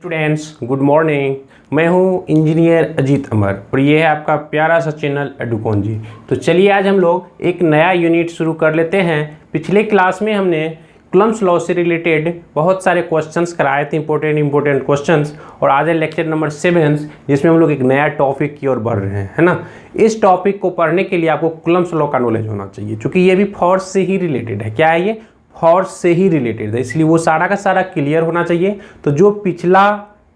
Students good morning. मैं हूं engineer Ajit अमर और ये है आपका प्यारा सा चैनल एडुकॉन जी। तो चलिए आज हम लोग एक नया यूनिट शुरू कर लेते हैं। पिछले क्लास में हमने कूलम्ब्स लॉ से रिलेटेड बहुत सारे क्वेश्चंस कराए थे, इंपॉर्टेंट क्वेश्चंस, और आज है लेक्चर नंबर 7 जिसमें हम लोग एक नया टॉपिक की ओर बढ़ रहे हैं, है ना। इस टॉपिक को पढ़ने के लिए आपको कूलम्ब्स लॉ का नॉलेज होना चाहिए, क्योंकि ये भी फोर्स से ही रिलेटेड है। क्या है ये? फोर्स से ही रिलेटेड है, इसलिए वो सारा का सारा क्लियर होना चाहिए। तो जो पिछला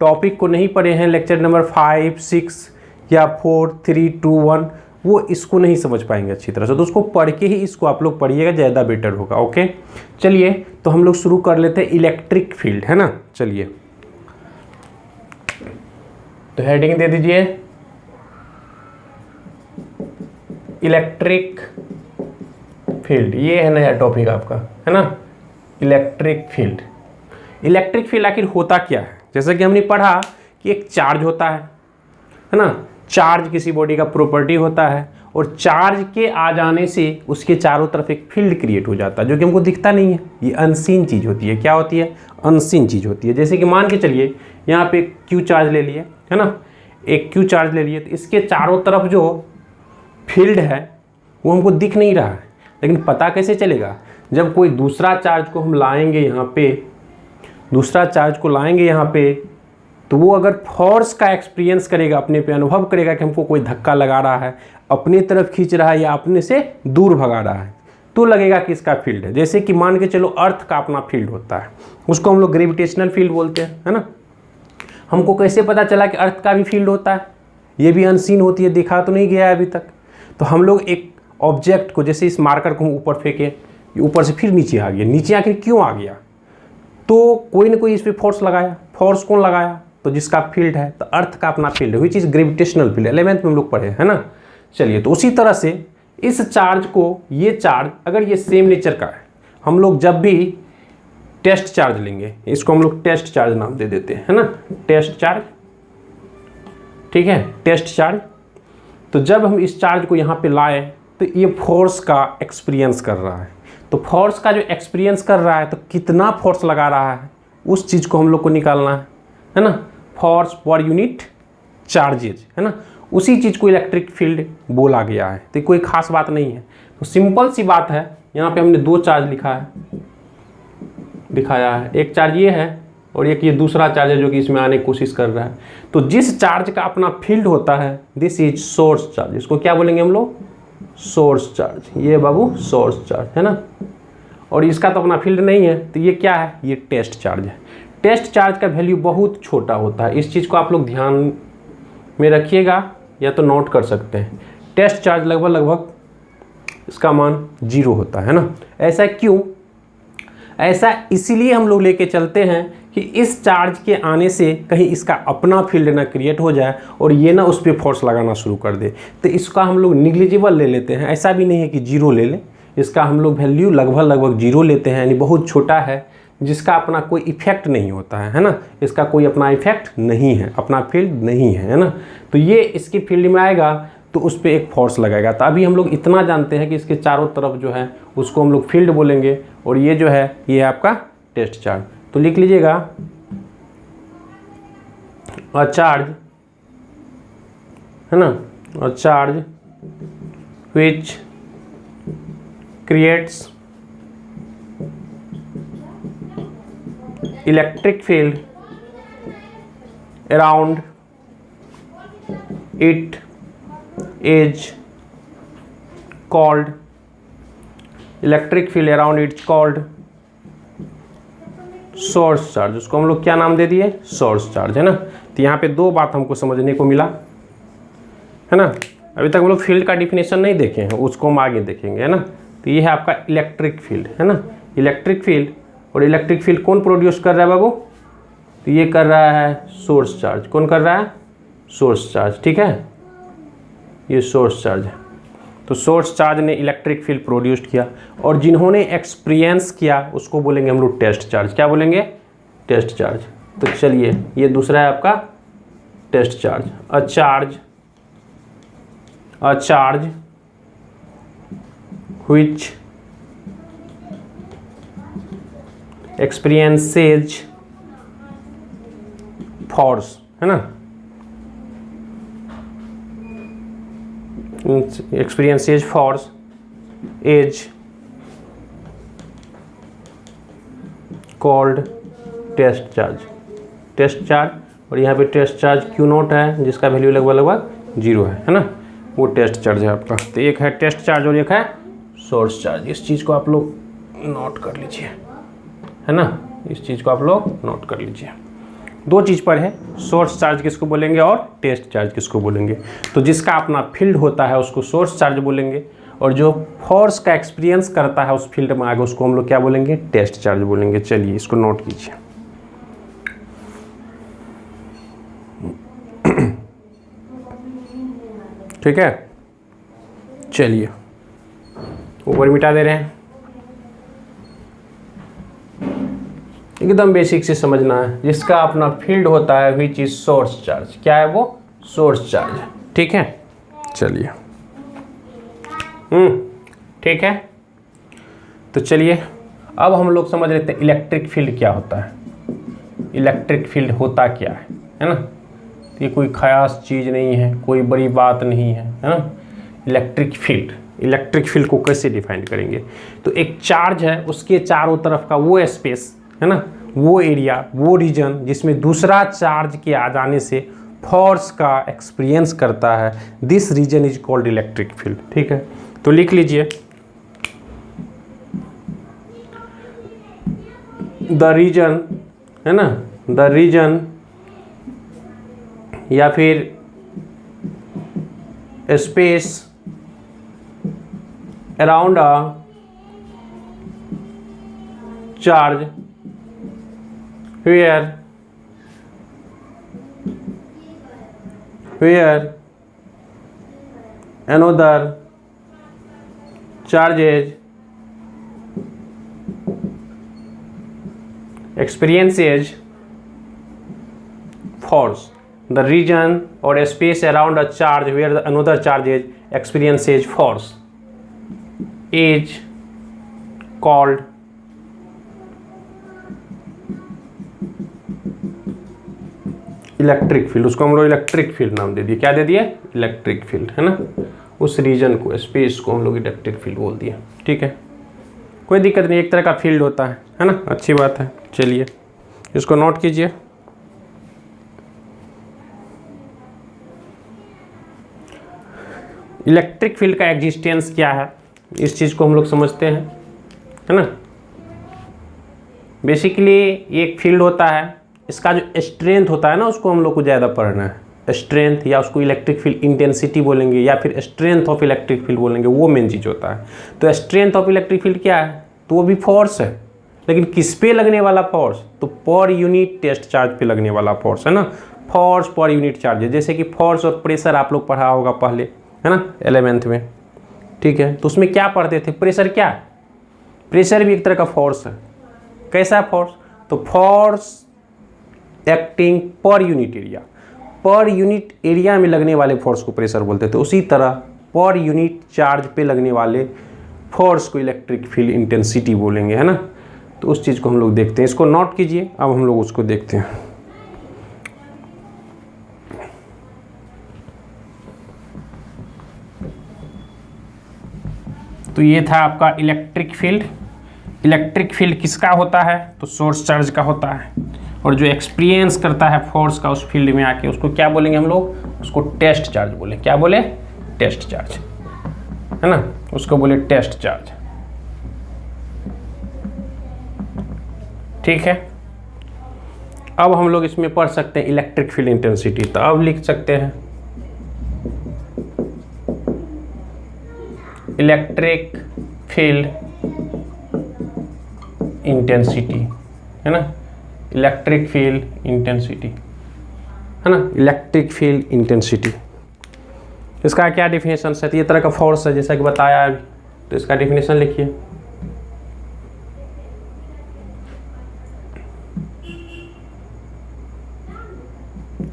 टॉपिक को नहीं पढ़े हैं, लेक्चर नंबर 5, 6 या 4, 3, 2, 1, वो इसको नहीं समझ पाएंगे अच्छी तरह से। तो उसको पढ़ के ही इसको आप लोग पढ़िएगा, ज़्यादा बेटर होगा। ओके चलिए, तो हम लोग शुरू कर लेते हैं इलेक्ट्रिक फील्ड, है ना। चलिए तो हेडिंग दे दीजिए इलेक्ट्रिक फील्ड। ये है नया टॉपिक आपका, है ना, इलेक्ट्रिक फील्ड। इलेक्ट्रिक फील्ड आखिर होता क्या है? जैसा कि हमने पढ़ा कि एक चार्ज होता है ना। चार्ज किसी बॉडी का प्रॉपर्टी होता है और चार्ज के आ जाने से उसके चारों तरफ एक फील्ड क्रिएट हो जाता है, जो कि हमको दिखता नहीं है। ये अनसीन चीज़ होती है। क्या होती है? अनसीन चीज़ होती है। जैसे कि मान के चलिए यहाँ पे एक क्यू चार्ज ले लिए, है ना, एक क्यू चार्ज ले लिए, तो इसके चारों तरफ जो फील्ड है वो हमको दिख नहीं रहा है, लेकिन पता कैसे चलेगा? जब कोई दूसरा चार्ज को हम लाएंगे यहाँ पे, दूसरा चार्ज को लाएंगे यहाँ पे, तो वो अगर फोर्स का एक्सपीरियंस करेगा, अपने पे अनुभव करेगा कि हमको कोई धक्का लगा रहा है, अपनी तरफ खींच रहा है या अपने से दूर भगा रहा है, तो लगेगा कि इसका फील्ड है। जैसे कि मान के चलो अर्थ का अपना फील्ड होता है, उसको हम लोग ग्रेविटेशनल फील्ड बोलते हैं, है ना। हमको कैसे पता चला कि अर्थ का भी फील्ड होता है? ये भी अनसीन होती है, देखा तो नहीं गया है अभी तक। तो हम लोग एक ऑब्जेक्ट को, जैसे इस मार्कर को हम ऊपर फेंके, ऊपर से फिर नीचे आ गया। नीचे आखिर क्यों आ गया? तो कोई ना कोई इस पर फोर्स लगाया। फोर्स कौन लगाया? तो जिसका फील्ड है, तो अर्थ का अपना फील्ड है, which is gravitational field. 11th में हम लोग पढ़े, है ना। चलिए, तो उसी तरह से इस चार्ज को, ये चार्ज अगर ये सेम नेचर का है, हम लोग जब भी टेस्ट चार्ज लेंगे, इसको हम लोग टेस्ट चार्ज नाम दे देते हैं, है ना, टेस्ट चार्ज, ठीक है, टेस्ट चार्ज। तो जब हम इस चार्ज को यहाँ पे लाए, तो ये फोर्स का एक्सपीरियंस कर रहा है। तो फोर्स का जो एक्सपीरियंस कर रहा है, तो कितना फोर्स लगा रहा है, उस चीज़ को हम लोग को निकालना है ना। फोर्स पर यूनिट चार्जेज, है ना, उसी चीज़ को इलेक्ट्रिक फील्ड बोला गया है। तो कोई खास बात नहीं है, तो सिंपल सी बात है। यहाँ पे हमने 2 चार्ज दिखाया है। एक चार्ज ये है और एक ये दूसरा चार्ज है जो कि इसमें आने की कोशिश कर रहा है। तो जिस चार्ज का अपना फील्ड होता है, दिस इज सोर्स चार्ज। इसको क्या बोलेंगे हम लोग? Source charge. ये बाबू सोर्स चार्ज है ना। और इसका तो अपना फील्ड नहीं है, तो ये क्या है? ये टेस्ट चार्ज है। टेस्ट चार्ज का वैल्यू बहुत छोटा होता है। इस चीज़ को आप लोग ध्यान में रखिएगा, या तो नोट कर सकते हैं। टेस्ट चार्ज लगभग इसका मान 0 होता है ना। ऐसा क्यों? ऐसा इसीलिए हम लोग लेके चलते हैं कि इस चार्ज के आने से कहीं इसका अपना फील्ड ना क्रिएट हो जाए और ये ना उस पर फोर्स लगाना शुरू कर दे। तो इसका हम लोग निग्लिजिबल ले लेते हैं। ऐसा भी नहीं है कि 0 ले लें, इसका हम लोग वैल्यू लगभग 0 लेते हैं, यानी बहुत छोटा है, जिसका अपना कोई इफेक्ट नहीं होता है ना। इसका कोई अपना इफेक्ट नहीं है, अपना फील्ड नहीं है ना। तो ये इसकी फील्ड में आएगा तो उस पर एक फोर्स लगाएगा। तो अभी हम लोग इतना जानते हैं कि इसके चारों तरफ जो है उसको हम लोग फील्ड बोलेंगे, और ये जो है ये है आपका टेस्ट चार्ज। तो लिख लीजिएगा, अ चार्ज, है ना, a charge which creates electric field around it is called, electric field around its called source charge. उसको हम लोग क्या नाम दे दिए? सोर्स चार्ज, है ना। तो यहाँ पे 2 बात हमको समझने को मिला, है ना। अभी तक हम लोग फील्ड का डिफिनेशन नहीं देखे हैं, उसको हम आगे देखेंगे, है ना। तो ये है आपका इलेक्ट्रिक फील्ड, है ना, इलेक्ट्रिक फील्ड। और इलेक्ट्रिक फील्ड कौन प्रोड्यूस कर रहा है बाबू? तो ये कर रहा है सोर्स चार्ज। कौन कर रहा है? सोर्स चार्ज, ठीक है, ये सोर्स चार्ज है। तो सोर्स चार्ज ने इलेक्ट्रिक फील्ड प्रोड्यूस किया, और जिन्होंने एक्सपीरियंस किया उसको बोलेंगे हम लोग टेस्ट चार्ज। क्या बोलेंगे? Test charge. तो चलिए, ये दूसरा है आपका test charge. A charge which experiences force, है ना, experiences force is called test charge. Test charge, और यहाँ पे टेस्ट चार्ज क्यू नॉट है जिसका वैल्यू लगभग 0 है ना, वो टेस्ट चार्ज है आपका। तो एक है टेस्ट चार्ज और एक है सोर्स चार्ज। इस चीज़ को आप लोग नोट कर लीजिए, है ना, इस चीज़ को आप लोग नोट कर लीजिए। दो चीज़ पर है, सोर्स चार्ज किसको बोलेंगे और टेस्ट चार्ज किसको बोलेंगे। तो जिसका अपना फील्ड होता है उसको सोर्स चार्ज बोलेंगे, और जो फोर्स का एक्सपीरियंस करता है उस फील्ड में आगे उसको हम लोग क्या बोलेंगे, टेस्ट चार्ज बोलेंगे। चलिए इसको नोट कीजिए। ठीक है, चलिए ऊपर मिटा दे रहे हैं। एकदम बेसिक से समझना है, जिसका अपना फील्ड होता है विच इज सोर्स चार्ज। क्या है वो, सोर्स चार्ज। ठीक है, चलिए ठीक है। तो चलिए अब हम लोग समझ लेते हैं इलेक्ट्रिक फील्ड क्या होता है। इलेक्ट्रिक फील्ड होता क्या है ना, ये कोई खास चीज़ नहीं है, कोई बड़ी बात नहीं है ना। इलेक्ट्रिक फील्ड को कैसे डिफाइन करेंगे। तो एक चार्ज है, उसके चारों तरफ का वो स्पेस है ना, वो एरिया, वो रीजन जिसमें दूसरा चार्ज के आ जाने से फोर्स का एक्सपीरियंस करता है, this region is called electric field. ठीक है, तो लिख लीजिए, द रीजन, है ना, द रीजन या फिर space around a charge where another charges experiences force. The region or space around a charge where another charge experiences force is called electric field. उसको हम लोग इलेक्ट्रिक फील्ड नाम दे दिए। क्या दे दिए, इलेक्ट्रिक फील्ड, है ना। उस रीजन को, स्पेस को हम लोग इलेक्ट्रिक फील्ड बोल दिए। ठीक है, कोई दिक्कत नहीं, एक तरह का फील्ड होता है ना, अच्छी बात है। चलिए इसको नोट कीजिए। इलेक्ट्रिक फील्ड का एग्जिस्टेंस क्या है, इस चीज़ को हम लोग समझते हैं, है ना। बेसिकली एक फील्ड होता है, इसका जो स्ट्रेंथ होता है ना उसको हम लोग को ज़्यादा पढ़ना है। स्ट्रेंथ, या उसको इलेक्ट्रिक फील्ड इंटेंसिटी बोलेंगे, या फिर स्ट्रेंथ ऑफ इलेक्ट्रिक फील्ड बोलेंगे, वो मेन चीज़ होता है। तो स्ट्रेंथ ऑफ इलेक्ट्रिक फील्ड क्या है, तो वो भी फोर्स है, लेकिन किस पे लगने वाला फोर्स, तो पर यूनिट टेस्ट चार्ज पे लगने वाला फोर्स, है ना। फोर्स पर यूनिट चार्ज है, जैसे कि फोर्स और प्रेशर आप लोग पढ़ा होगा पहले, है ना, 11th में। ठीक है, तो उसमें क्या पढ़ते थे, प्रेशर। क्या, प्रेशर भी एक तरह का फोर्स है। कैसा फोर्स, तो force acting per unit area, per unit area में लगने वाले फोर्स को प्रेशर बोलते थे। उसी तरह पर यूनिट चार्ज पे लगने वाले फोर्स को इलेक्ट्रिक फील्ड इंटेंसिटी बोलेंगे, है ना। तो उस चीज़ को हम लोग देखते हैं, इसको नोट कीजिए। अब हम लोग उसको देखते हैं। तो ये था आपका इलेक्ट्रिक फील्ड। इलेक्ट्रिक फील्ड किसका होता है, तो सोर्स चार्ज का होता है। और जो एक्सपीरियंस करता है फोर्स का उस फील्ड में आके, उसको क्या बोलेंगे हम लोग, उसको टेस्ट चार्ज बोले। क्या बोले, टेस्ट चार्ज, है ना, उसको बोले टेस्ट चार्ज। ठीक है, अब हम लोग इसमें पढ़ सकते हैं इलेक्ट्रिक फील्ड इंटेंसिटी। तो अब लिख सकते हैं इलेक्ट्रिक फील्ड इंटेंसिटी, है ना, इलेक्ट्रिक फील्ड इंटेंसिटी, है ना, इलेक्ट्रिक फील्ड इंटेंसिटी। इसका क्या डिफिनेशन है, तो ये तरह का फोर्स है जैसा कि बताया अभी। तो इसका डिफिनेशन लिखिए,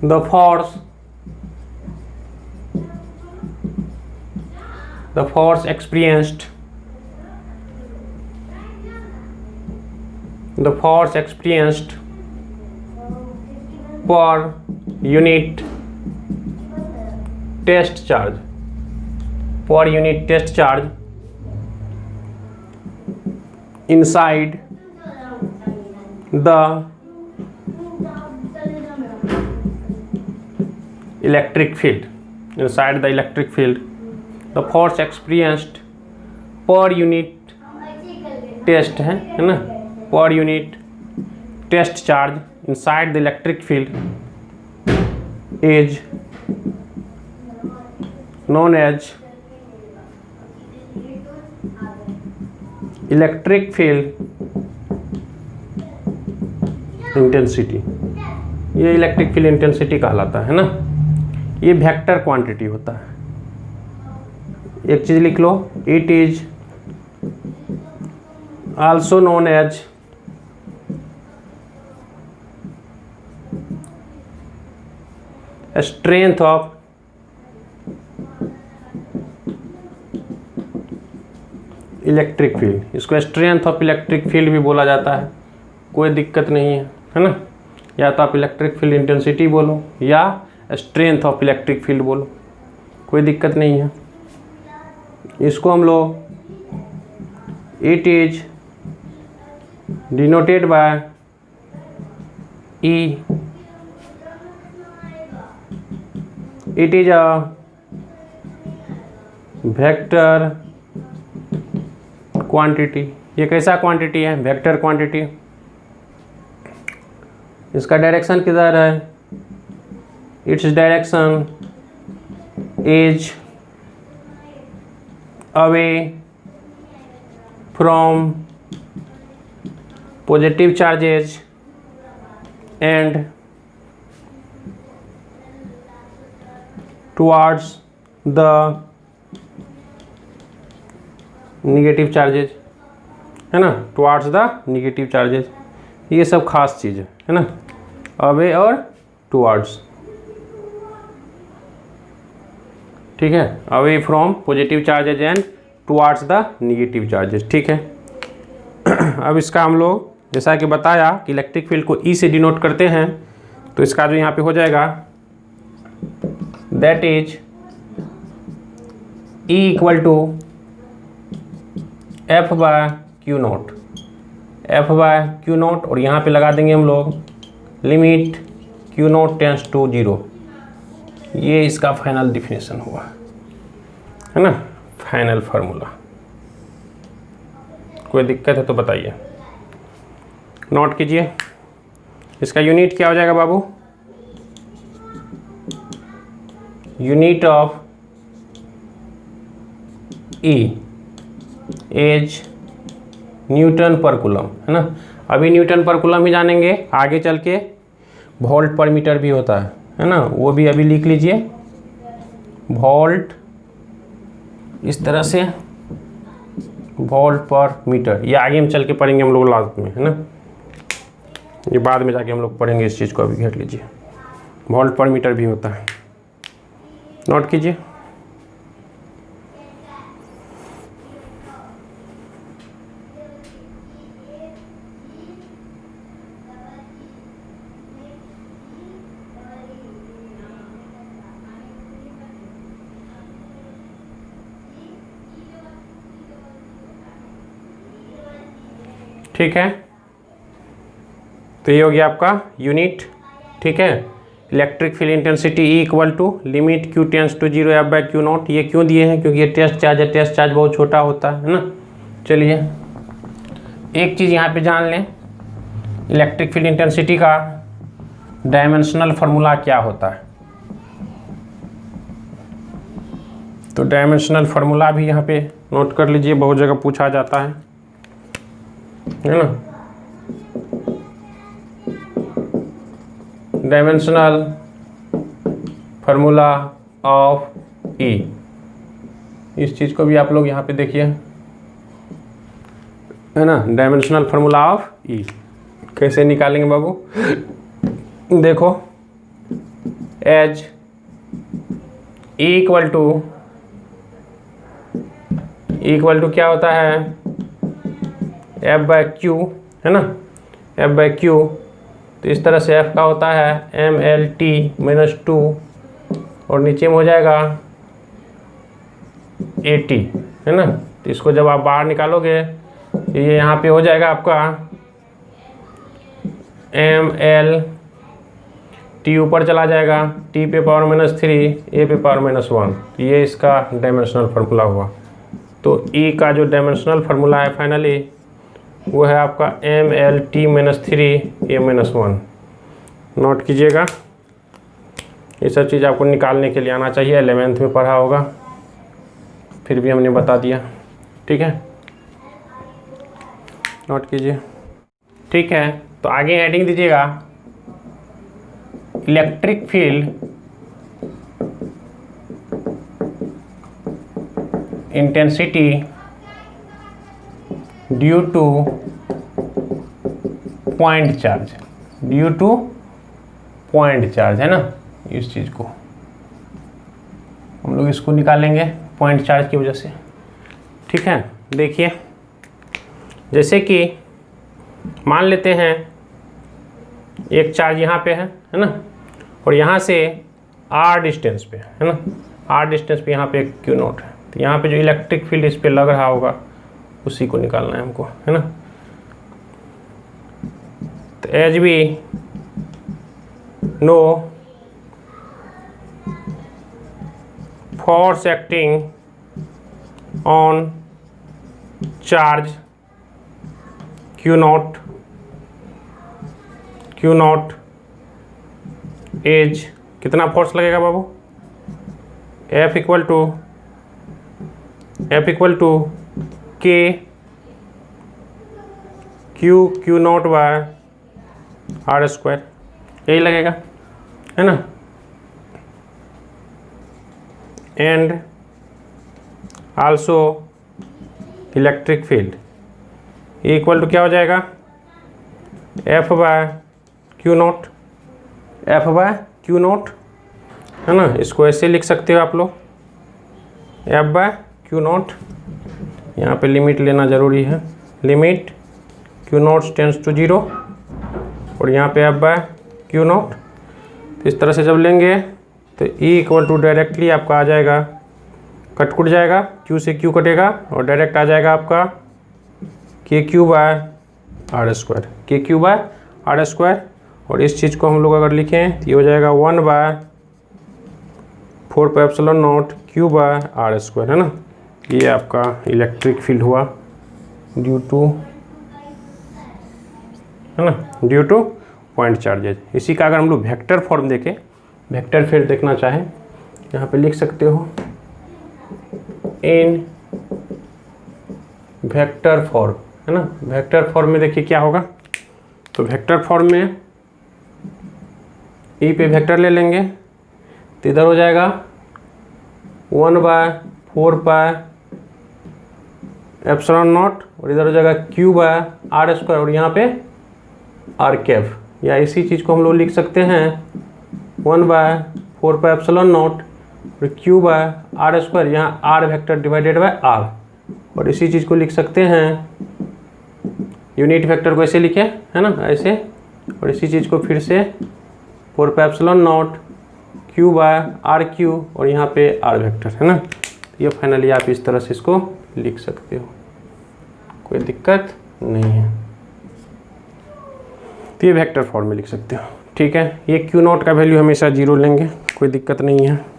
the force experienced per unit test charge, per unit test charge inside the electric field, inside the electric field the force experienced per unit test है ना, per unit test charge inside the electric field is known as electric field intensity. ये electric field intensity कहलाता है ना। ये vector quantity होता है। एक चीज लिख लो, it is also known as strength of electric field. इसको स्ट्रेंथ ऑफ इलेक्ट्रिक फील्ड भी बोला जाता है, कोई दिक्कत नहीं है ना। या तो आप इलेक्ट्रिक फील्ड इंटेंसिटी बोलो या स्ट्रेंथ ऑफ इलेक्ट्रिक फील्ड बोलो, कोई दिक्कत नहीं है। इसको हम लोग it is denoted by E, it is a vector quantity. ये कैसा क्वांटिटी है? Vector quantity. इसका डायरेक्शन किधर है? Its direction is away from positive charges and towards the negative charges, है ना, टुवर्ड्स द निगेटिव चार्जेज। ये सब खास चीज़ है ना, अवे और टुवर्ड्स, ठीक है, away from positive charges and towards the negative charges, ठीक है। अब इसका हम लोग जैसा कि बताया कि इलेक्ट्रिक फील्ड को ई से डिनोट करते हैं, तो इसका जो यहाँ पे हो जाएगा that is E equal to F by Q naught, F by Q naught, और यहाँ पे लगा देंगे हम लोग limit Q naught tends to 0। ये इसका फाइनल डिफिनेशन हुआ, है ना, फाइनल फार्मूला। कोई दिक्कत है तो बताइए, नोट कीजिए। इसका यूनिट क्या हो जाएगा बाबू? Unit of E as newton per coulomb, है ना। अभी न्यूटन पर कूलम ही जानेंगे, आगे चल के वोल्ट पर मीटर भी होता है ना, वो भी अभी लिख लीजिए। वोल्ट इस तरह से, वोल्ट पर मीटर, ये आगे हम चल के पढ़ेंगे हम लोग लास्ट में, है ना। ये बाद में जाके हम लोग पढ़ेंगे इस चीज़ को, अभी घेर लीजिए। वोल्ट पर मीटर भी होता है, नोट कीजिए। ठीक है, तो ये हो गया आपका यूनिट, ठीक है। Electric field intensity E equal to limit Q tends to 0 F by Q naught. ये क्यों दिए हैं? क्योंकि ये टेस्ट चार्ज है, टेस्ट चार्ज बहुत छोटा होता है ना। चलिए एक चीज़ यहाँ पे जान लें, इलेक्ट्रिक फील्ड इंटेंसिटी का डायमेंशनल फार्मूला क्या होता है। तो डायमेंशनल फार्मूला भी यहाँ पे नोट कर लीजिए, बहुत जगह पूछा जाता है ना। डायमेंशनल फार्मूला ऑफ ई, इस चीज़ को भी आप लोग यहाँ पे देखिए, है ना। डायमेंशनल फार्मूला ऑफ ई कैसे निकालेंगे बाबू? देखो, एज ई इक्वल टू क्या होता है? एफ बाय क्यू, है ना, एफ बाय क्यू तो इस तरह से F का होता है MLT-2 और नीचे में हो जाएगा AT, है ना। तो इसको जब आप बाहर निकालोगे तो ये यहाँ पे हो जाएगा आपका MLT, ऊपर चला जाएगा T पे पावर -3 A पे पावर -1। तो ये इसका डायमेंशनल फार्मूला हुआ। तो E का जो डायमेंशनल फार्मूला है फाइनली वो है आपका MLT-3 A-1। नोट कीजिएगा, ये सब चीज़ आपको निकालने के लिए आना चाहिए। 11th में पढ़ा होगा, फिर भी हमने बता दिया, ठीक है। नोट कीजिए, ठीक है। तो आगे हेडिंग दीजिएगा electric field intensity due two point charge, due two point charge, है ना। इस चीज़ को हम लोग इसको निकालेंगे पॉइंट चार्ज की वजह से, ठीक है। देखिए, जैसे कि मान लेते हैं एक चार्ज यहाँ पे है ना, और यहाँ से r डिस्टेंस पे है ना, r डिस्टेंस पे यहाँ पे एक Q नोट है। तो यहाँ पे जो इलेक्ट्रिक फील्ड इस पे लग रहा होगा उसी को निकालना है हमको, है ना। तो as we know force acting on charge Q naught as कितना फोर्स लगेगा बाबू, F equal to K Q naught by R², यही लगेगा, है ना। And also electric field equal to क्या हो जाएगा, F बाय Q नॉट, है ना। इसको ऐसे लिख सकते हो आप लोग, F बाय Q नॉट। यहाँ पे लिमिट लेना ज़रूरी है, limit Q naught tends to 0 और यहाँ पे F बाय Q नॉट। इस तरह से जब लेंगे तो E इक्वल टू डायरेक्टली आपका आ जाएगा, कट जाएगा, Q से Q कटेगा और डायरेक्ट आ जाएगा आपका KQ बाय R², और इस चीज़ को हम लोग अगर लिखें तो ये हो जाएगा 1/4πε0 Q बाय R², है ना। ये आपका इलेक्ट्रिक फील्ड हुआ ड्यू टू, है ना, ड्यू टू पॉइंट चार्जेज। इसी का अगर हम लोग वेक्टर फॉर्म देखें, वेक्टर फील्ड देखना चाहें, यहाँ पे लिख सकते हो इन वेक्टर फॉर्म, है ना। वेक्टर फॉर्म में देखिए क्या होगा, तो वेक्टर फॉर्म में ई पे वेक्टर ले लेंगे तो इधर हो जाएगा 1/4πε0 और इधर हो जाएगा Q बाय R² और यहाँ पे R², या इसी चीज़ को हम लोग लिख सकते हैं 1/4πε0 और Q बाय R², यहाँ R vector divided by R, और इसी चीज़ को लिख सकते हैं, यूनिट वेक्टर को ऐसे लिखे, है ना, ऐसे, और इसी चीज़ को फिर से 4πε0 Q बाय RQ और यहाँ पे R वेक्टर, है ना। ये फाइनली आप इस तरह से इसको लिख सकते हो, कोई दिक्कत नहीं है। तो ये वेक्टर फॉर्म में लिख सकते हो, ठीक है। ये Q नॉट का वैल्यू हमेशा 0 लेंगे, कोई दिक्कत नहीं है।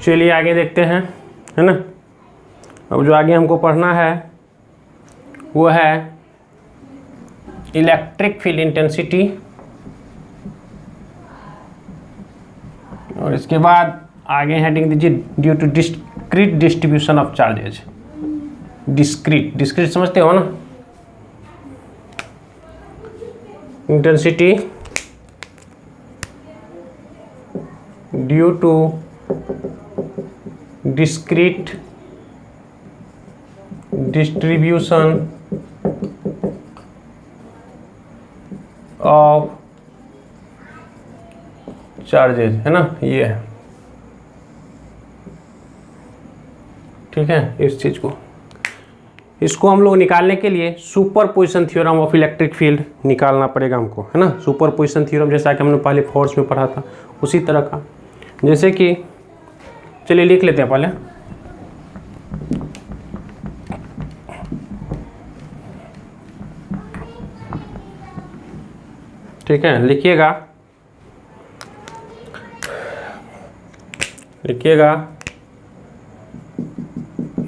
चलिए आगे देखते हैं, है ना। अब जो आगे हमको पढ़ना है वो है इलेक्ट्रिक फील्ड इंटेंसिटी, और इसके बाद आगे हेडिंग दीजिए due to discrete distribution of charges. Discrete समझते हो ना, intensity due to discrete distribution of charges, है ना, ये है, ठीक है। इस चीज़ को, इसको हम लोग निकालने के लिए superposition theorem of electric field निकालना पड़ेगा हमको, है ना। सुपरपोजिशन थ्योरम जैसा कि हमने पहले फोर्स में पढ़ा था उसी तरह का। जैसे कि चलिए लिख लेते हैं पहले, ठीक है। लिखिएगा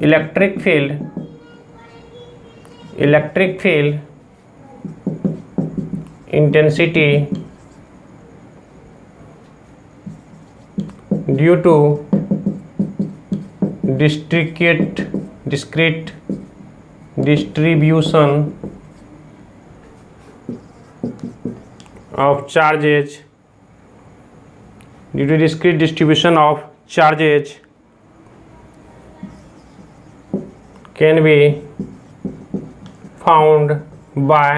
electric field intensity due to discrete distribution of charges can be found by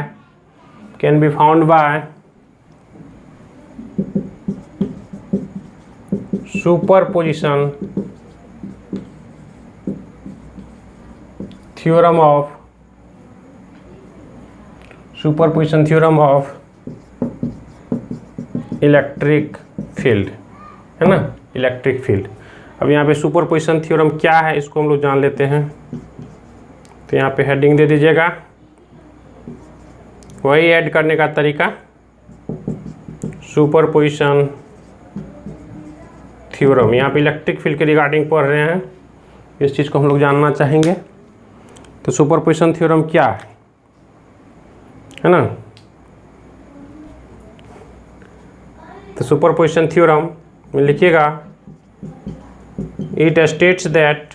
superposition theorem of electric field, है ना, इलेक्ट्रिक फील्ड। अब यहाँ पे सुपरपोजिशन थ्योरम क्या है इसको हम लोग जान लेते हैं। तो यहाँ पे हेडिंग दे दीजिएगा, वही ऐड करने का तरीका, सुपरपोजिशन थ्योरम। यहाँ पे इलेक्ट्रिक फील्ड के रिगार्डिंग पढ़ रहे हैं, इस चीज़ को हम लोग जानना चाहेंगे। तो सुपरपोजिशन थ्योरम क्या है ना। तो सुपरपोजिशन थ्योरम में लिखिएगा, it states that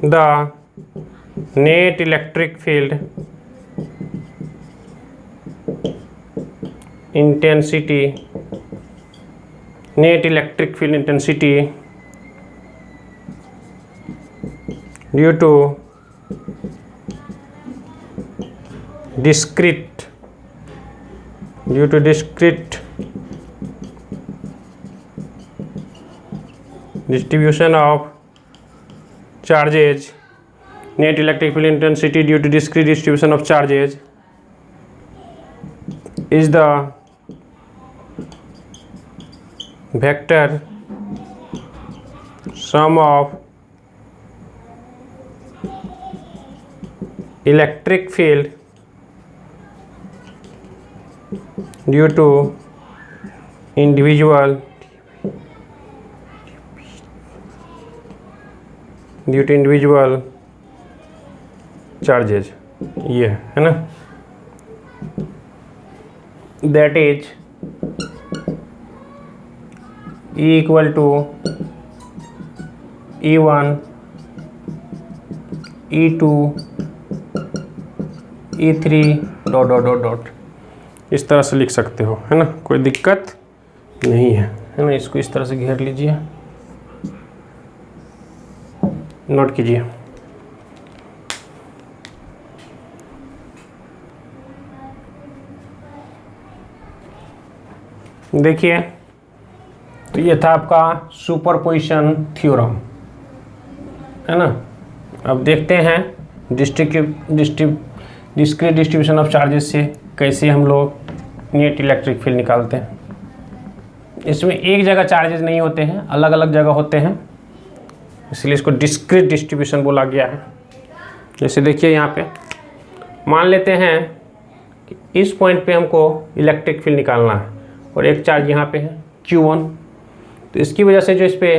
the net electric field intensity due to discrete distribution of charges, net electric field intensity due to discrete distribution of charges is the vector sum of electric field due to individual charges, ये है ना। that is E equal to E1 E2 E3 dot dot dot dot, इस तरह से लिख सकते हो, है ना, कोई दिक्कत नहीं है ना। इसको इस तरह से घेर लीजिए, नोट कीजिए। देखिए, तो ये था आपका सुपरपोजिशन थ्योरम, है ना। अब देखते हैं डिस्क्रीट डिस्ट्रीब्यूशन ऑफ चार्जेस से कैसे हम लोग नेट इलेक्ट्रिक फील्ड निकालते हैं। इसमें एक जगह चार्जेस नहीं होते हैं, अलग अलग जगह होते हैं, इसलिए इसको डिस्क्रीट डिस्ट्रीब्यूशन बोला गया है। जैसे देखिए यहाँ पे मान लेते हैं कि इस पॉइंट पे हमको इलेक्ट्रिक फील्ड निकालना है और एक चार्ज यहाँ पे है Q1, तो इसकी वजह से जो इस पे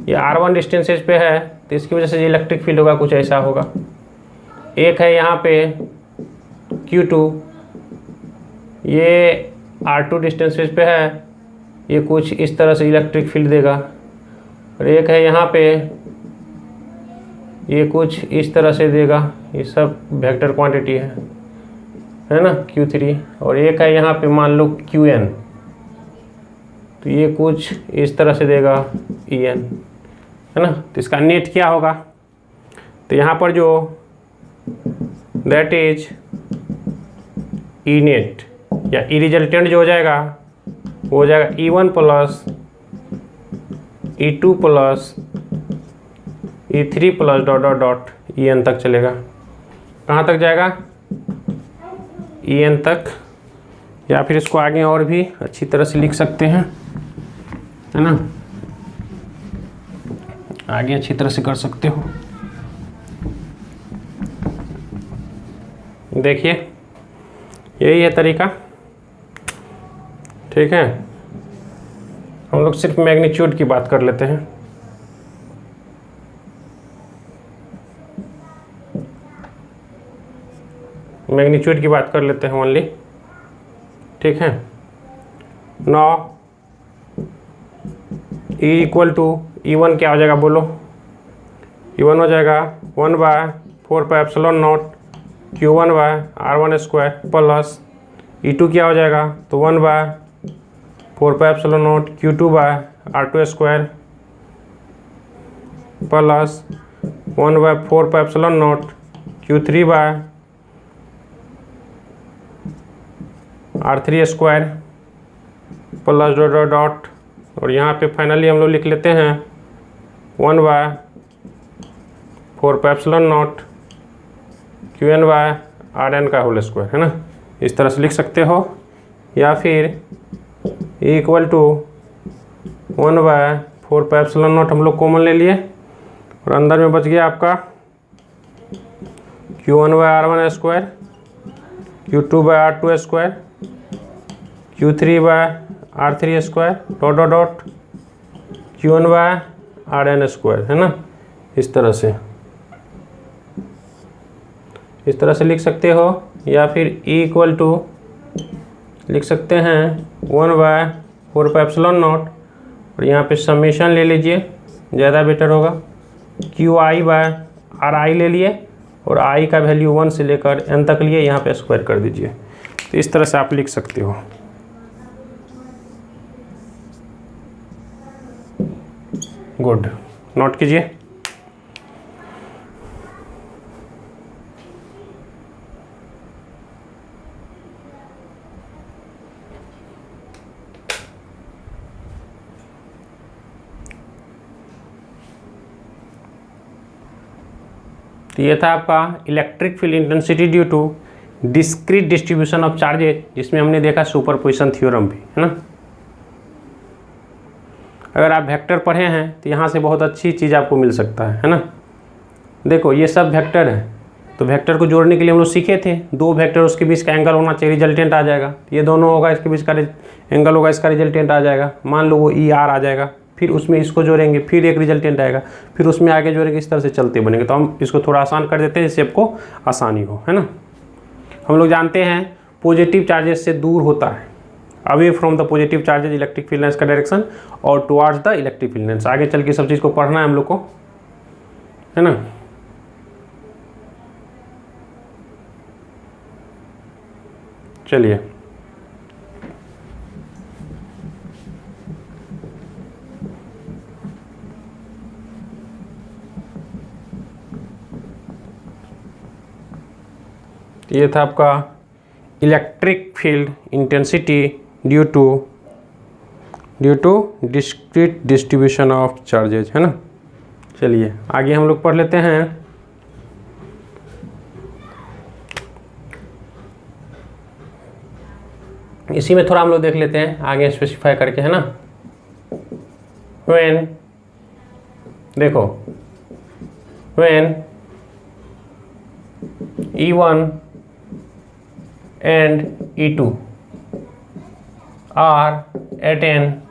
ये R1 डिस्टेंसेज पे है, तो इसकी वजह से जो इलेक्ट्रिक फील्ड होगा कुछ ऐसा होगा। एक है यहाँ पे Q2, ये R2 डिस्टेंसेज पे है, ये कुछ इस तरह से इलेक्ट्रिक फील्ड देगा। और एक है यहाँ पे, ये कुछ इस तरह से देगा, ये सब वेक्टर क्वांटिटी है ना, Q3। और एक है यहाँ पे मान लो Qn, तो ये कुछ इस तरह से देगा En, है ना। तो इसका नेट क्या होगा, तो यहाँ पर जो दैट इज ई नेट या ई रिजल्टेंट जो हो जाएगा वो हो जाएगा E1 plus E2 plus E3 plus dot dot dot En तक चलेगा। कहाँ तक जाएगा? En तक। या फिर इसको आगे और भी अच्छी तरह से लिख सकते हैं, है ना, आगे अच्छी तरह से कर सकते हो। देखिए यही है तरीका, ठीक है। हम लोग सिर्फ मैग्नीट्यूड की बात कर लेते हैं। मैग्नीट्यूड की बात कर लेते हैं ओनली, ठीक है। नौ E इक्वल टू E1 क्या हो जाएगा बोलो? E1 हो जाएगा 1/4πε0 Q1/R1 स्क्वायर प्लस E2 क्या हो जाएगा? तो 1/4πε0 Q2/R2 square plus 1/4πε0 Q3/R3 square plus dot dot dot, और यहाँ पे फाइनली हम लोग लिख लेते हैं 1/4πε0 Qn/Rn का होल स्क्वायर, है ना। इस तरह से लिख सकते हो। या फिर E इक्वल टू 1/4πε0 हम लोग कॉमन ले लिए और अंदर में बच गया आपका Q1/R1 square, Q2/R2 square, Q3/R3 square dot dot dot Qn/Rn square, है ना। इस तरह से लिख सकते हो। या फिर E इक्वल टू लिख सकते हैं 1/4πε0 और यहाँ पे समेशन ले लीजिए, ज़्यादा बेटर होगा। QI/RI ले लिए और I का वैल्यू 1 से लेकर n तक लिए, यहाँ पे स्क्वायर कर दीजिए। तो इस तरह से आप लिख सकते हो। गुड, नोट कीजिए। तो ये था आपका electric field intensity due to discrete distribution of charges, जिसमें हमने देखा सुपरपोजिशन थ्योरम भी, है ना। अगर आप वेक्टर पढ़े हैं तो यहाँ से बहुत अच्छी चीज़ आपको मिल सकता है ना। देखो ये सब वेक्टर है, तो वेक्टर को जोड़ने के लिए हम लोग सीखे थे, दो वेक्टर उसके बीच का एंगल होना चाहिए, रिजल्टेंट आ जाएगा। ये दोनों होगा, इसके बीच का एंगल होगा, इसका रिजल्टेंट आ जाएगा। मान लो वो ER आ जाएगा, फिर उसमें इसको जोड़ेंगे, फिर एक रिजल्टेंट आएगा, फिर उसमें आगे जोड़ेंगे, इस तरह से चलते बनेंगे। तो हम इसको थोड़ा आसान कर देते हैं जिससे आपको आसानी हो, है ना। हम लोग जानते हैं पॉजिटिव चार्जेस से दूर होता है, away from the positive charges electric field lines का डायरेक्शन और towards the electric field lines. आगे चल के सब चीज़ को पढ़ना है हम लोग को, है ना। चलिए ये था आपका electric field intensity due to discrete distribution of charges, है ना। चलिए आगे हम लोग पढ़ लेते हैं। इसी में थोड़ा हम लोग देख लेते हैं आगे स्पेसिफाई करके, है ना। व्हेन देखो when E1 and E2 are at an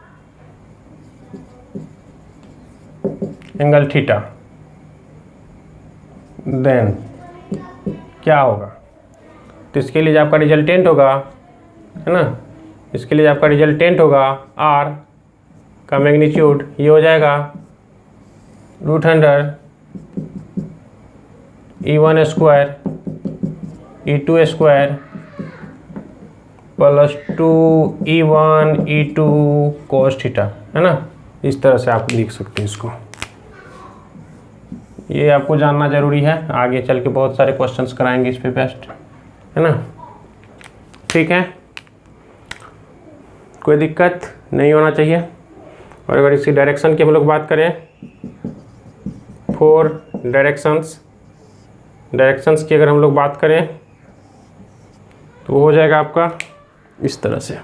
angle theta, then क्या होगा? तो इसके लिए आपका रिजल्टेंट होगा, है ना, इसके लिए आपका रिजल्टेंट होगा R का मैग्नीट्यूड, ये हो जाएगा √100 E1 square E2 square plus 2E1 E2 cos theta, है ना। इस तरह से आप लिख सकते हैं इसको। ये आपको जानना जरूरी है, आगे चल के बहुत सारे क्वेश्चंस कराएंगे इस पे बेस्ट, है ना। ठीक है, कोई दिक्कत नहीं होना चाहिए। और अगर इसकी डायरेक्शन की हम लोग बात करें, 4 डायरेक्शंस की अगर हम लोग बात करें तो वो हो जाएगा आपका इस तरह से।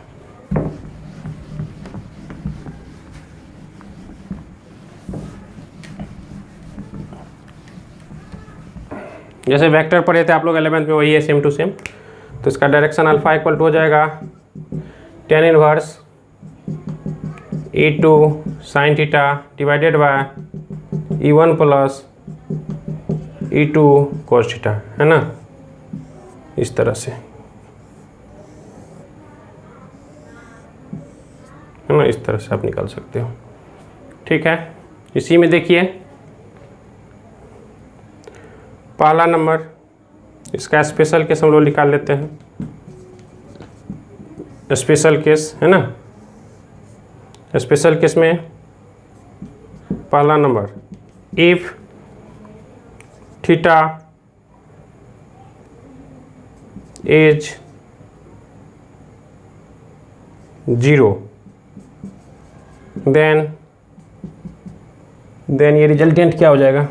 जैसे वेक्टर पढ़े थे आप लोग 11th में, वही है सेम टू सेम। तो इसका डायरेक्शन अल्फा इक्वल टू हो जाएगा tan inverse E2 sine theta divided by E1 plus E2 cos theta, है ना, इस तरह से, है ना, इस तरह से आप निकाल सकते हो। ठीक है, इसी में देखिए पहला नंबर, इसका स्पेशल केस हम लोग निकाल लेते हैं। स्पेशल केस, है ना, स्पेशल केस में पहला number, if theta is 0 then ये रिजल्टेंट क्या हो जाएगा,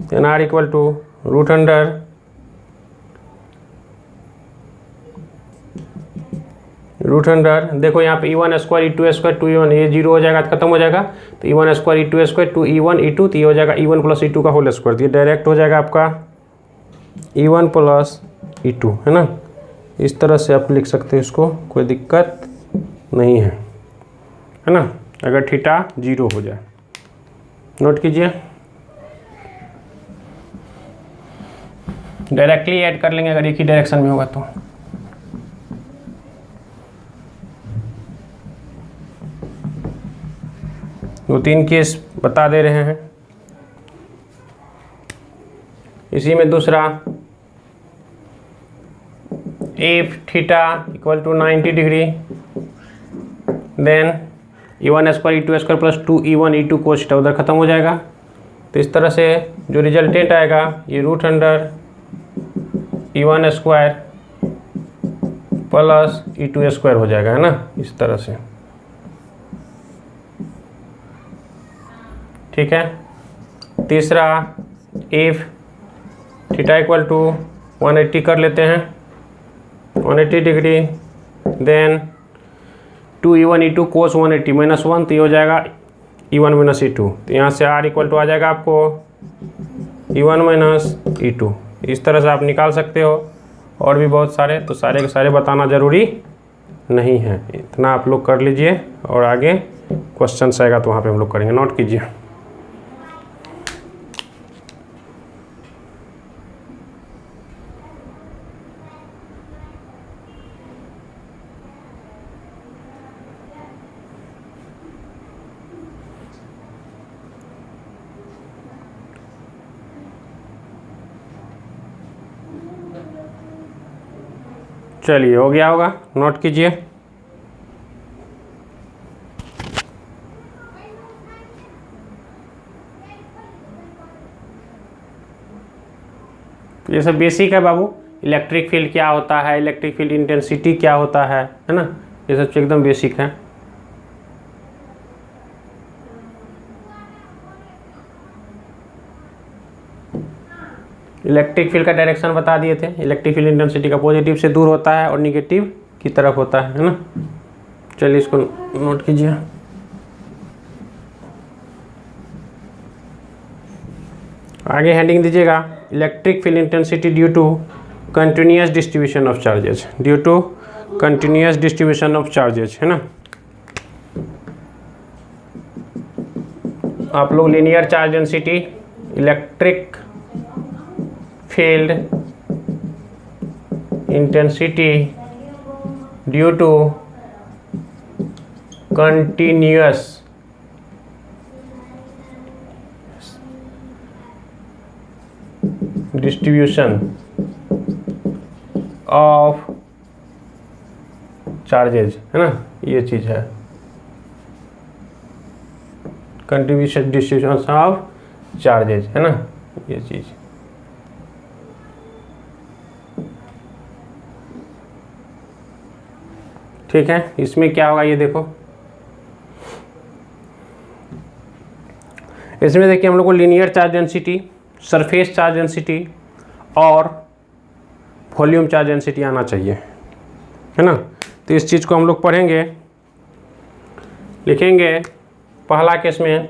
then R equal to root under देखो यहाँ पे E1 square E2 square 2E1, ये 0 हो जाएगा, खत्म हो जाएगा। तो E1 square E2 square 2E1 E2, तो ये हो जाएगा E1 प्लस E2 का होल स्क्वायर। ये डायरेक्ट हो जाएगा आपका E1 प्लस E2, है ना, इस तरह से आप लिख सकते हो इसको, कोई दिक्कत नहीं है ना, अगर थीटा 0 हो जाए। नोट कीजिए, डायरेक्टली ऐड कर लेंगे अगर एक ही डायरेक्शन में होगा तो। दो तीन केस बता दे रहे हैं। इसी में दूसरा, if theta equal to 90 degree then E1 square E2 square plus 2E1 E2 cos theta उधर खत्म हो जाएगा। तो इस तरह से जो रिजल्टेंट आएगा ये root under E1 square plus E2 square हो जाएगा, है ना, इस तरह से। ठीक है, तीसरा, इफ थीटा इक्वल टू 180 कर लेते हैं, 180 degree then 2E1 E2 cos 180 minus 1, तो ये हो जाएगा E1 माइनस E2। तो यहाँ से R इक्वल टू आ जाएगा आपको E1 माइनस E2। इस तरह से आप निकाल सकते हो, और भी बहुत सारे, तो सारे के सारे बताना ज़रूरी नहीं है, इतना आप लोग कर लीजिए और आगे क्वेश्चन आएगा तो वहाँ पे हम लोग करेंगे। नोट कीजिए, चलिए हो गया होगा, नोट कीजिए। ये सब बेसिक है बाबू, इलेक्ट्रिक फील्ड क्या होता है, इलेक्ट्रिक फील्ड इंटेंसिटी क्या होता है ना, ये सब एकदम बेसिक है। इलेक्ट्रिक फील्ड का डायरेक्शन बता दिए थे, इलेक्ट्रिक फील्ड इंटेंसिटी का पॉजिटिव से दूर होता है और निगेटिव की तरफ होता है ना। चलिए इसको नोट कीजिए। आगे हेडिंग दीजिएगा, electric field intensity due to continuous distribution of charges, due to continuous distribution of charges, है ना। आप लोग linear charge density, electric field intensity due to continuous distribution of charges, है ना, ये चीज़ है कंटिन्यूअस डिस्ट्रीब्यूशन ऑफ चार्जेज, है ना, ये चीज़। ठीक है, इसमें क्या होगा ये देखो, इसमें देखिए हम लोग को linear charge density, surface charge density और वॉल्यूम चार्ज डेंसिटी आना चाहिए, है ना। तो इस चीज़ को हम लोग पढ़ेंगे, लिखेंगे। पहला केस में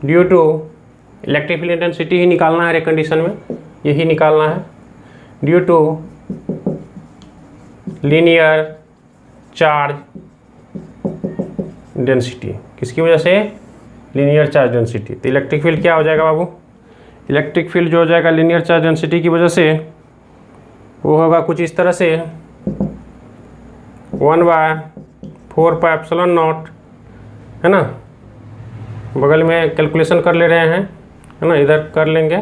due to electric field intensity ही निकालना है, कंडीशन में यही निकालना है। Due to linear charge density, किसकी वजह से, लीनियर चार्ज डेंसिटी। तो इलेक्ट्रिक फील्ड क्या हो जाएगा बाबू, इलेक्ट्रिक फील्ड जो हो जाएगा लीनियर चार्ज डेंसिटी की वजह से वो होगा कुछ इस तरह से 1/4πε0, है ना। बगल में कैलकुलेशन कर ले रहे हैं, है ना, इधर कर लेंगे,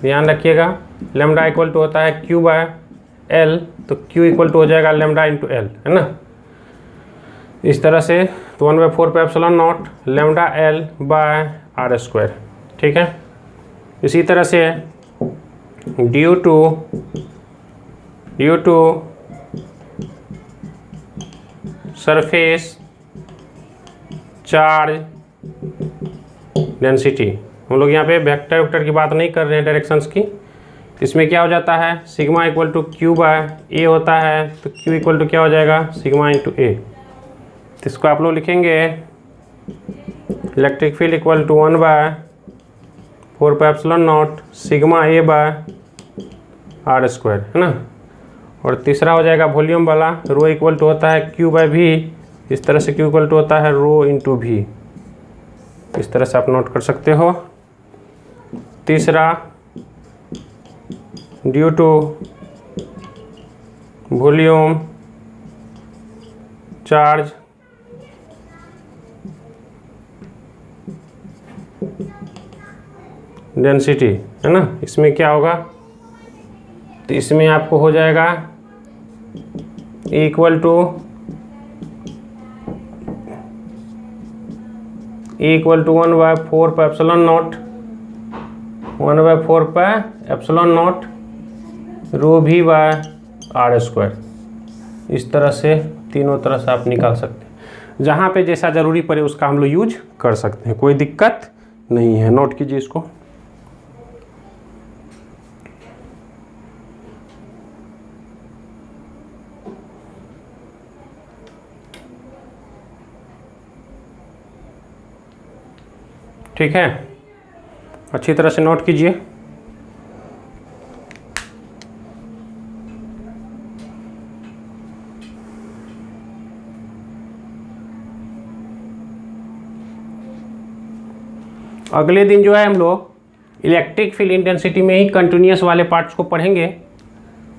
ध्यान रखिएगा। लैम्डा इक्वल टू होता है Q/L, तो Q इक्वल टू हो जाएगा लैम्डा इंटू L, है ना, इस तरह से। तो 1/4πε0 लैम्डा L/r², ठीक है। इसी तरह से due to surface charge density, हम लोग यहाँ पे वेक्टर की बात नहीं कर रहे हैं, डायरेक्शंस की। इसमें क्या हो जाता है, सिग्मा इक्वल टू Q/A होता है, तो Q इक्वल टू क्या हो जाएगा, सिग्मा इंटू A। तो इसको आप लोग लिखेंगे electric field equal to 1/4πε0 sigma A/r², है ना। और तीसरा हो जाएगा वॉल्यूम वाला, रो इक्वल टू होता है Q/V, इस तरह से Q इक्वल टू होता है रो इंटू V, इस तरह से आप नोट कर सकते हो। तीसरा due to volume charge density, है ना। इसमें क्या होगा, तो इसमें आपको हो जाएगा इक्वल टू 1/4πε0 रो V/r²। इस तरह से तीनों तरह से आप निकाल सकते हैं, जहाँ पे जैसा ज़रूरी पड़े उसका हम लोग यूज कर सकते हैं, कोई दिक्कत नहीं है। नोट कीजिए इसको। ठीक है, अच्छी तरह से नोट कीजिए। अगले दिन जो है हम लोग इलेक्ट्रिक फील्ड इंटेंसिटी में ही कंटिन्यूस वाले पार्ट्स को पढ़ेंगे,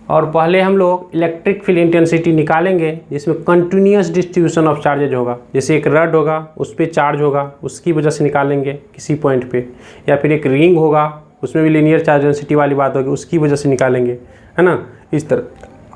और पहले हम लोग इलेक्ट्रिक फील्ड इंटेंसिटी निकालेंगे जिसमें कंटिन्यूस डिस्ट्रीब्यूशन ऑफ चार्जेज होगा। जैसे एक रड होगा, उस पर चार्ज होगा, उसकी वजह से निकालेंगे किसी पॉइंट पे, या फिर एक रिंग होगा, उसमें भी लीनियर चार्ज डेंसिटी वाली बात होगी, उसकी वजह से निकालेंगे, है ना। इस तरह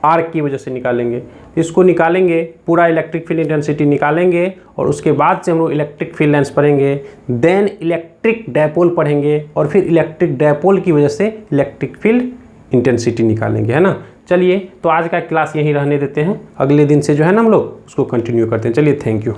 आर्क की वजह से निकालेंगे, इसको निकालेंगे, पूरा इलेक्ट्रिक फील्ड इंटेंसिटी निकालेंगे, और उसके बाद से हम लोग इलेक्ट्रिक फील्ड लेंस पढ़ेंगे, देन इलेक्ट्रिक डायपोल पढ़ेंगे, और फिर इलेक्ट्रिक डायपोल की वजह से इलेक्ट्रिक फील्ड इंटेंसिटी निकालेंगे, है ना। चलिए, तो आज का क्लास यहीं रहने देते हैं, अगले दिन से जो है ना हम लोग उसको कंटिन्यू करते हैं। चलिए, थैंक यू।